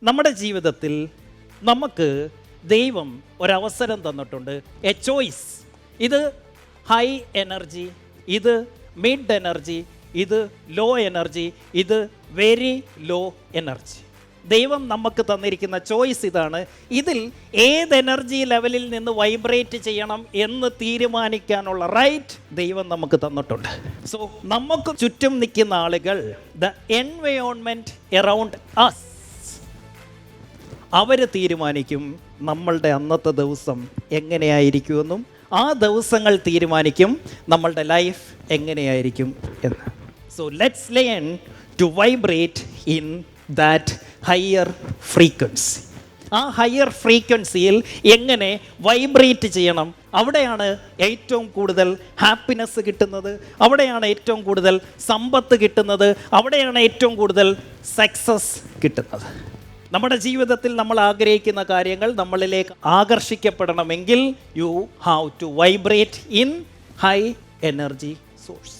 നമ്മുടെ ജീവിതത്തിൽ നമുക്ക് ദൈവം ഒരവസരം തന്നിട്ടുണ്ട്, എ ചോയ്സ്. ഇത് ഹൈ എനർജി, ഇത് മിഡ് എനർജി, ഇത് ലോ എനർജി, ഇത് വെരി ലോ എനർജി. ദൈവം നമുക്ക് തന്നിരിക്കുന്ന ചോയ്സ് ഇതാണ്. ഇതിൽ ഏത് എനർജി ലെവലിൽ നിന്ന് വൈബ്രേറ്റ് ചെയ്യണം എന്ന് തീരുമാനിക്കാനുള്ള റൈറ്റ് ദൈവം നമുക്ക് തന്നിട്ടുണ്ട്. സോ നമുക്ക് ചുറ്റും നിൽക്കുന്ന ആളുകൾ, ദ എൻവയോൺമെൻറ്റ് എറൗണ്ട് അസ്, അവർ തീരുമാനിക്കും നമ്മളുടെ അന്നത്തെ ദിവസം എങ്ങനെയായിരിക്കുമെന്നും ആ ദിവസങ്ങൾ തീരുമാനിക്കും നമ്മളുടെ ലൈഫ് എങ്ങനെയായിരിക്കും എന്ന്. So let's learn to vibrate in that higher frequency. ആ ഹയർ ഫ്രീക്വൻസിയിൽ എങ്ങനെ വൈബ്രേറ്റ് ചെയ്യണം, അവിടെയാണ് ഏറ്റവും കൂടുതൽ ഹാപ്പിനെസ് കിട്ടുന്നത്, അവിടെയാണ് ഏറ്റവും കൂടുതൽ സമ്പത്ത് കിട്ടുന്നത്, അവിടെയാണ് ഏറ്റവും കൂടുതൽ സക്സസ് കിട്ടുന്നത്. നമ്മുടെ ജീവിതത്തിൽ നമ്മൾ ആഗ്രഹിക്കുന്ന കാര്യങ്ങൾ നമ്മളിലേക്ക് ആകർഷിക്കപ്പെടണമെങ്കിൽ you have to vibrate in high energy source.